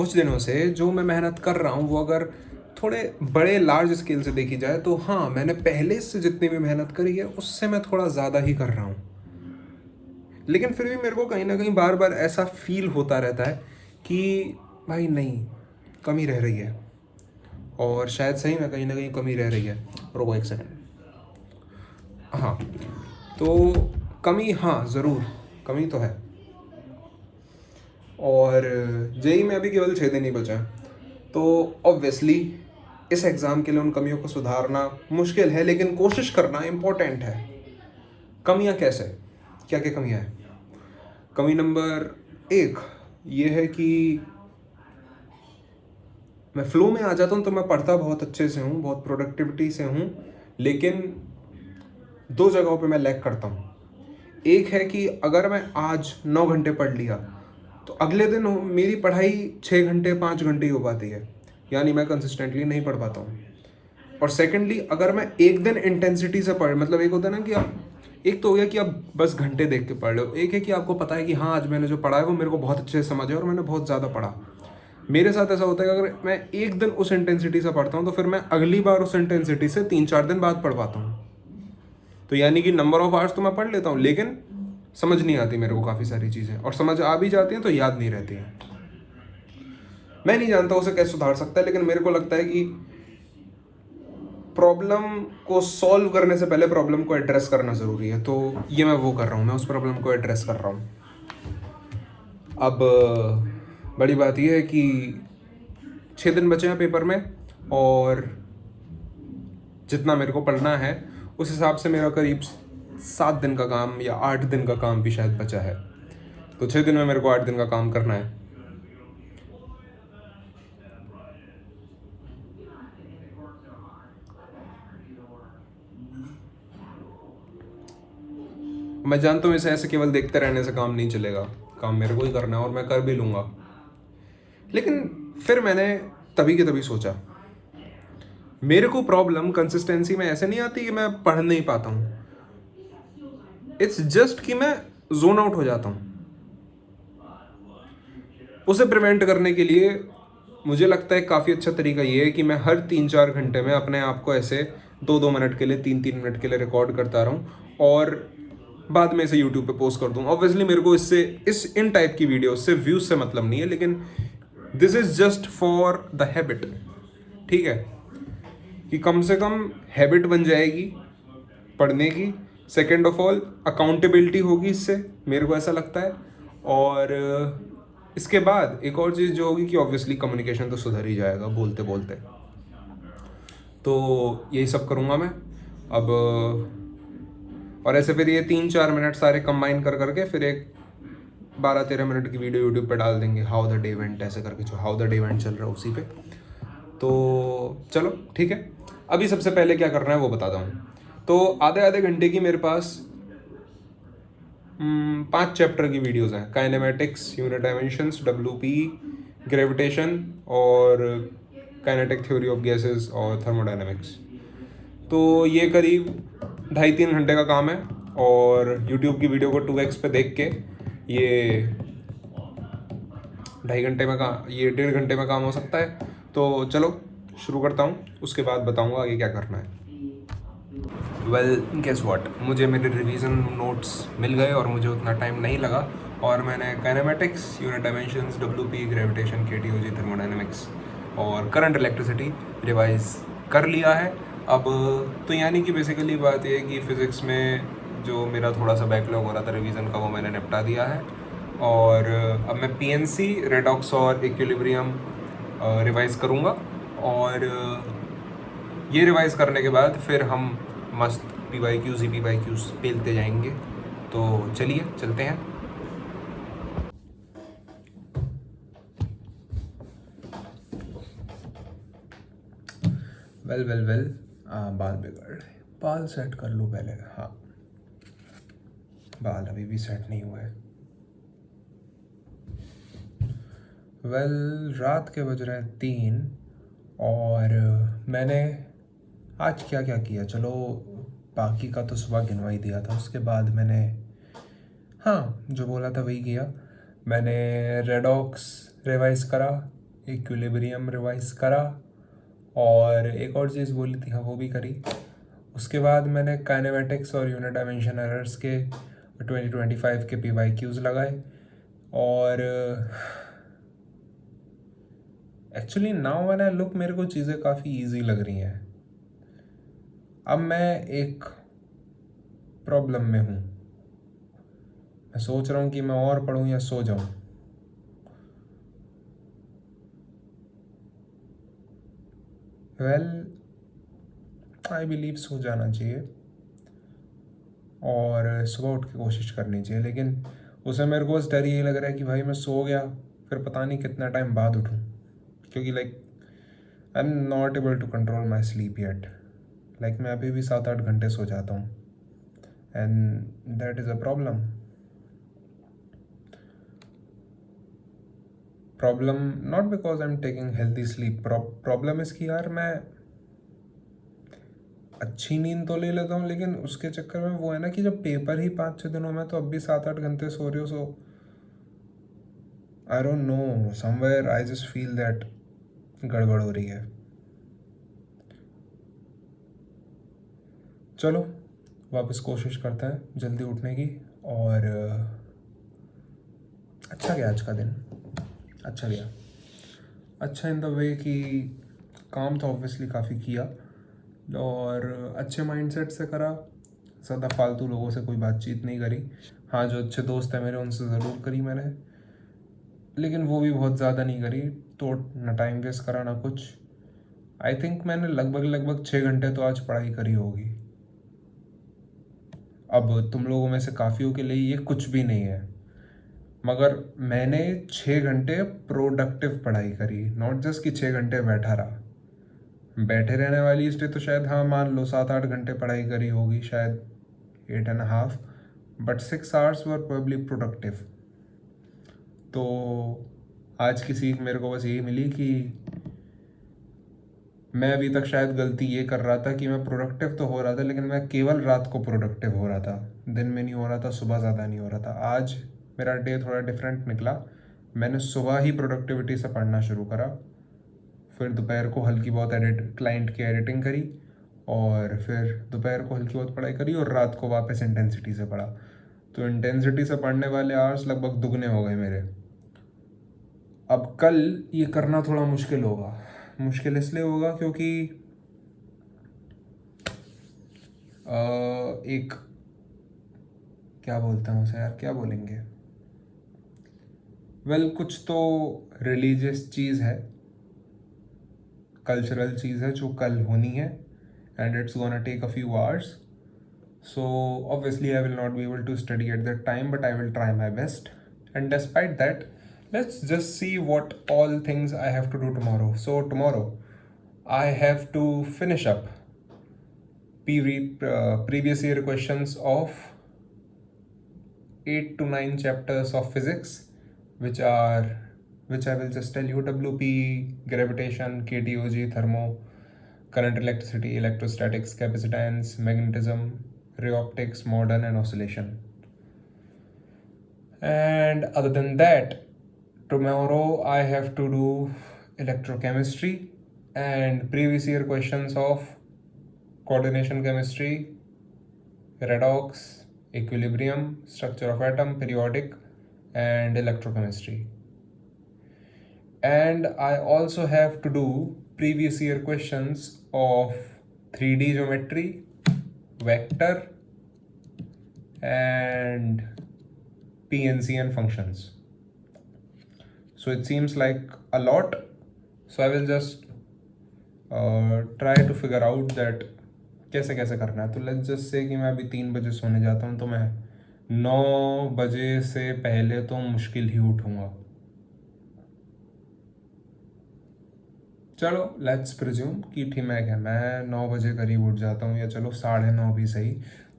कुछ दिनों से जो मैं मेहनत कर रहा हूँ वो अगर थोड़े बड़े लार्ज स्केल से देखी जाए तो हाँ, मैंने पहले से जितनी भी मेहनत करी है उससे मैं थोड़ा ज़्यादा ही कर रहा हूँ। लेकिन फिर भी मेरे को कहीं ना कहीं बार बार ऐसा फील होता रहता है कि भाई नहीं, कमी रह रही है। और शायद सही में कहीं ना कहीं कमी रह रही है। रुको एक सेकंड। हाँ, तो कमी, हाँ ज़रूर कमी तो है। और जेई में अभी केवल 6 दिन ही बचा है, तो ऑब्वियसली इस एग्ज़ाम के लिए उन कमियों को सुधारना मुश्किल है, लेकिन कोशिश करना इम्पोर्टेंट है। कमियां कैसे, क्या क्या कमियां हैं? कमी नंबर 1 ये है कि मैं फ्लो में आ जाता हूँ तो मैं पढ़ता बहुत अच्छे से हूँ, बहुत प्रोडक्टिविटी से हूँ, लेकिन दो जगहों पे मैं लैग करता हूँ। एक है कि अगर मैं आज 9 घंटे पढ़ लिया तो अगले दिन मेरी पढ़ाई 6 घंटे 5 घंटे ही हो पाती है, यानी मैं कंसिस्टेंटली नहीं पढ़ पाता हूँ। और सेकेंडली अगर मैं एक दिन इंटेंसिटी से पढ़, मतलब एक होता है ना कि आप, एक तो हो गया कि आप बस घंटे देख के पढ़ लो, एक है कि आपको पता है कि हाँ आज मैंने जो पढ़ा है वो मेरे को बहुत अच्छे से समझ है और मैंने बहुत ज़्यादा पढ़ा। मेरे साथ ऐसा होता है कि अगर मैं एक दिन उस इंटेंसिटी से पढ़ता हूँ तो फिर मैं अगली बार उस इंटेंसिटी से 3-4 दिन बाद पढ़ पाता हूँ। तो यानी कि नंबर ऑफ आवर्स तो मैं पढ़ लेता हूँ, लेकिन समझ नहीं आती मेरे को काफ़ी सारी चीज़ें, और समझ आ भी जाती हैं तो याद नहीं रहती हैं। मैं नहीं जानता उसे कैसे सुधार सकता है, लेकिन मेरे को लगता है कि प्रॉब्लम को सॉल्व करने से पहले प्रॉब्लम को एड्रेस करना ज़रूरी है। तो ये मैं वो कर रहा हूँ, मैं उस प्रॉब्लम को एड्रेस कर रहा हूँ। अब बड़ी बात यह है कि 6 दिन बचे हैं पेपर में, और जितना मेरे को पढ़ना है उस हिसाब से मेरा करीब 7 दिन का काम या 8 दिन का काम भी शायद बचा है। तो 6 दिन में मेरे को 8 दिन का काम करना है। मैं जानता हूँ इसे ऐसे केवल देखते रहने से काम नहीं चलेगा, काम मेरे को ही करना है और मैं कर भी लूँगा। लेकिन फिर मैंने तभी के तभी सोचा, मेरे को प्रॉब्लम कंसिस्टेंसी में ऐसे नहीं आती कि मैं पढ़ नहीं पाता हूँ, इट्स जस्ट कि मैं जोन आउट हो जाता हूँ। उसे प्रिवेंट करने के लिए मुझे लगता है काफ़ी अच्छा तरीका ये है कि मैं हर 3-4 घंटे में अपने आप को ऐसे 2-2 मिनट के लिए, 3-3 मिनट के लिए रिकॉर्ड करता रहूँ और बाद में इसे यूट्यूब पे पोस्ट कर दूँ। ऑब्वियसली मेरे को इससे इन टाइप की वीडियो से व्यूज से मतलब नहीं है, लेकिन this is just for the habit. ठीक है, कि कम से कम हैबिट बन जाएगी पढ़ने की। सेकेंड ऑफ ऑल अकाउंटेबिलिटी होगी इससे, मेरे को ऐसा लगता है। और इसके बाद एक और चीज़ जो होगी कि ऑब्वियसली कम्युनिकेशन तो सुधर ही जाएगा बोलते बोलते। तो यही सब करूँगा मैं अब। और ऐसे फिर ये 3-4 मिनट सारे कंबाइन कर करके फिर एक 12-13 मिनट की वीडियो यूट्यूब पे डाल देंगे, हाउ द डे वेंट ऐसे करके, जो हाउ द डे वेंट चल रहा है उसी पे। तो चलो ठीक है, अभी सबसे पहले क्या करना है वो बताता हूँ। तो आधे आधे घंटे की मेरे पास 5 चैप्टर की वीडियोज़ हैं, kinematics, unit dimensions, WP, gravitation और काइनेटिक थ्योरी ऑफ गैसेस और थर्मोडाइनमिक्स। तो ये करीब 2.5-3 घंटे का काम है, और यूट्यूब की वीडियो को 2x पे देख के ये 2.5 घंटे में ये 1.5 घंटे में काम हो सकता है। तो चलो शुरू करता हूँ, उसके बाद बताऊँगा आगे क्या करना है। वेल गेस व्हाट, मुझे मेरे रिवीजन नोट्स मिल गए और मुझे उतना टाइम नहीं लगा, और मैंने kinematics, unit dimensions, WP, gravitation, KTOG, thermodynamics और करंट इलेक्ट्रिसिटी रिवाइज कर लिया है अब। तो यानी कि बेसिकली बात यह है कि फ़िज़िक्स में जो मेरा थोड़ा सा बैकलॉग हो रहा था रिवीजन का, वो मैंने निपटा दिया है। और अब मैं PNC, रेडॉक्स और इक्विलिब्रियम रिवाइज़ करूँगा, और ये रिवाइज़ करने के बाद फिर हम मस्त PYQs, PYQs पेलते जाएंगे। तो चलिए चलते हैं। वेल बाल बिगड़ रहे, बाल सेट कर लूँ पहले। हाँ, बाल अभी भी सेट नहीं हुए हैं। रात के बज रहे हैं 3, और मैंने आज क्या क्या किया, चलो बाकी का तो सुबह गिनवा ही दिया था। उसके बाद मैंने, हाँ जो बोला था वही किया। मैंने रेडॉक्स रिवाइज़ करा, इक्विलिब्रियम रिवाइज करा, और एक और चीज़ बोली थी हाँ वो भी करी। उसके बाद मैंने काइनेमेटिक्स और यूनिट डायमेंशन एरर्स के 2025 के PYQs लगाए, और actually now when I look मेरे को चीज़ें काफ़ी इजी लग रही हैं। अब मैं एक प्रॉब्लम में हूँ, मैं सोच रहा हूँ कि मैं और पढूं या सो जाऊँ। वेल आई बिलीव सो जाना चाहिए और सुबह उठ के कोशिश करनी चाहिए, लेकिन उसे मेरे को बस डर यही लग रहा है कि भाई मैं सो गया फिर पता नहीं कितना टाइम बाद उठूँ, क्योंकि like I am not able to control my sleep yet. Like मैं अभी भी 7-8 घंटे सो जाता हूँ, and that is a problem. Not because I am taking healthy sleep, problem इसकी यार मैं अच्छी नींद तो ले लेता हूँ, लेकिन उसके चक्कर में वो है ना कि जब पेपर ही 5-6 दिनों में, तो अब भी 7-8 घंटे सो रहे हो, so I don't know, somewhere I just feel that गड़बड़ हो रही है। चलो वापस कोशिश करते हैं जल्दी उठने की, और अच्छा गया आज का दिन, अच्छा गया। अच्छा इन द वे कि काम तो ऑब्वियसली काफ़ी किया, और अच्छे माइंडसेट से करा, ज़्यादा फालतू लोगों से कोई बातचीत नहीं करी। हाँ जो अच्छे दोस्त हैं मेरे उनसे ज़रूर करी मैंने, लेकिन वो भी बहुत ज़्यादा नहीं करी, तो ना टाइम वेस्ट करा ना कुछ। आई थिंक मैंने लगभग 6 घंटे तो आज पढ़ाई करी होगी। अब तुम लोगों में से काफ़ियों के लिए ये कुछ भी नहीं है, मगर मैंने 6 घंटे प्रोडक्टिव पढ़ाई करी, नॉट जस्ट कि 6 घंटे बैठा रहा। बैठे रहने वाली इसलिए तो शायद हाँ मान लो 7-8 घंटे पढ़ाई करी होगी, शायद 8.5, but 6 hours were probably productive. तो आज की सीख मेरे को बस यही मिली कि मैं अभी तक शायद गलती ये कर रहा था कि मैं प्रोडक्टिव तो हो रहा था, लेकिन मैं केवल रात को प्रोडक्टिव हो रहा था, दिन में नहीं हो रहा था, सुबह ज़्यादा नहीं हो रहा था। आज मेरा डे थोड़ा डिफरेंट निकला, मैंने सुबह ही प्रोडक्टिविटी से पढ़ना शुरू करा, फिर दोपहर को हल्की बहुत क्लाइंट की एडिटिंग करी, और फिर दोपहर को हल्की बहुत पढ़ाई करी, और रात को वापस इंटेंसिटी से पढ़ा। तो इंटेंसिटी से पढ़ने वाले आवर्स लगभग दुगने हो गए मेरे। अब कल ये करना थोड़ा मुश्किल होगा, मुश्किल इसलिए होगा क्योंकि एक क्या बोलते हैं उसे यार, क्या बोलेंगे, वेल कुछ तो रिलीजियस चीज़ है, कल्चरल चीज़ है जो कल होनी है, and it's gonna take a few hours, so obviously I will not be able to study at that time, but I will try my best, and despite that let's just see what all things I have to do tomorrow. So tomorrow I have to finish up previous year questions of 8 to 9 chapters of physics, which I will just tell you: WP, gravitation, KTOG, thermo, current, electricity, electrostatics, capacitance, magnetism, ray optics, modern, and oscillation. And other than that, tomorrow I have to do electrochemistry and previous year questions of coordination chemistry, redox, equilibrium, structure of atom, periodic, and electrochemistry. And I also have to do previous year questions of 3D geometry, vector, and PNC and functions. So it seems like a lot. So I will just try to figure out that कैसे कैसे करना है। तो let's just say कि मैं अभी 3 बजे सोने जाता हूँ, तो मैं 9 बजे से पहले तो मुश्किल ही उठूँगा। चलो लेट्स प्रिज्यूम कि ठीक है, मैं 9 बजे करीब उठ जाता हूँ, या चलो 9:30 भी सही।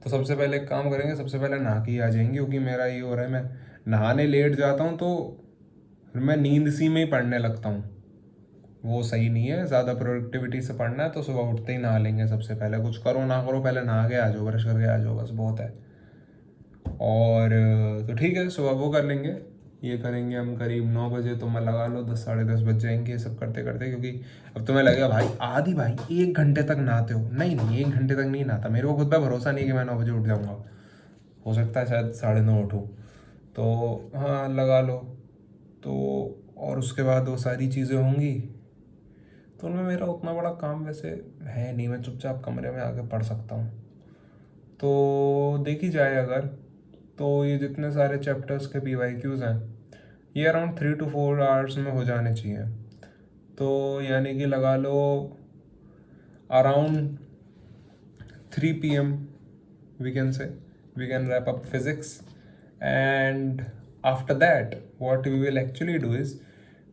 तो सबसे पहले एक काम करेंगे, सबसे पहले नहा के ही आ जाएंगे, क्योंकि मेरा ये हो रहा है मैं नहाने लेट जाता हूँ तो फिर मैं नींद सी में ही पढ़ने लगता हूँ, वो सही नहीं है। ज़्यादा प्रोडक्टिविटी से पढ़ना है तो सुबह उठते ही नहा लेंगे, सबसे पहले कुछ करो ना करो पहले नहा के आ जाओ, ब्रश करके आ जाओ, बस बहुत है। और तो ठीक है, सुबह वो कर लेंगे। ये करेंगे हम करीब 9 बजे, तो मैं लगा लो 10 साढ़े 10 बज जाएंगे ये सब करते करते, क्योंकि अब तुम्हें लगेगा भाई आदि भाई 1 घंटे तक नहाते हो। नहीं नहीं, 1 घंटे तक नहीं नहाता, मेरे को खुद पे भरोसा नहीं कि मैं 9 बजे उठ जाऊँगा, हो सकता है शायद 9:30 उठूँ। तो हाँ लगा लो। तो और उसके बाद वो सारी चीज़ें होंगी, तो उनमें मेरा उतना बड़ा काम वैसे है नहीं, मैं चुपचाप कमरे में आके पढ़ सकता हूँ। तो देखी जाए अगर, तो ये जितने सारे चैप्टर्स के PYQs हैं ये अराउंड 3 to 4 आवर्स में हो जाने चाहिए। तो यानी कि लगा लो around 3 PM we can wrap up physics, and after that what we will actually do is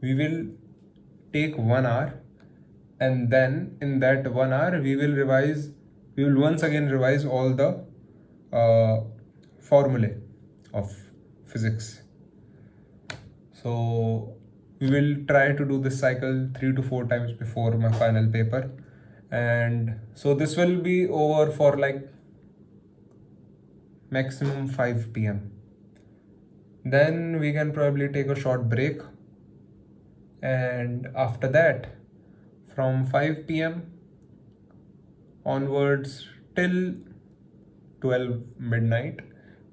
we will take 1 hour, and then in that 1 hour we will once again revise all the formulae of physics. So we will try to do this cycle 3 to 4 times before my final paper, and so this will be over for like maximum 5 PM. Then we can probably take a short break, and after that from 5 PM onwards till 12 midnight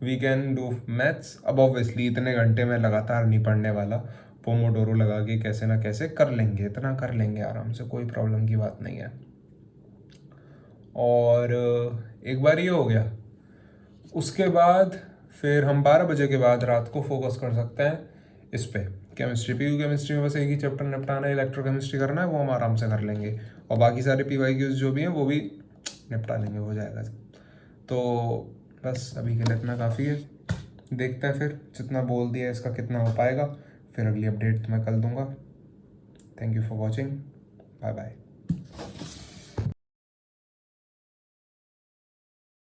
we can do maths. अब obviously इतने घंटे में लगातार नहीं पढ़ने वाला, Pomodoro लगा के कैसे ना कैसे कर लेंगे, इतना कर लेंगे आराम से, कोई प्रॉब्लम की बात नहीं है। और एक बार ये हो गया, उसके बाद फिर हम 12 बजे के बाद रात को फोकस कर सकते हैं इस पे केमिस्ट्री पे, क्योंकि केमिस्ट्री में बस एक ही चैप्टर निपटाना है, इलेक्ट्रोकेमिस्ट्री करना है, वो हम आराम से कर लेंगे, और बाकी सारे PYQs जो भी हैं वो भी निपटा लेंगे, हो जाएगा। तो बस अभी के लिए इतना काफ़ी है, देखते हैं फिर जितना बोल दिया इसका कितना हो पाएगा, फिर अगली अपडेट मैं कल दूंगा। Thank you for watching, bye bye.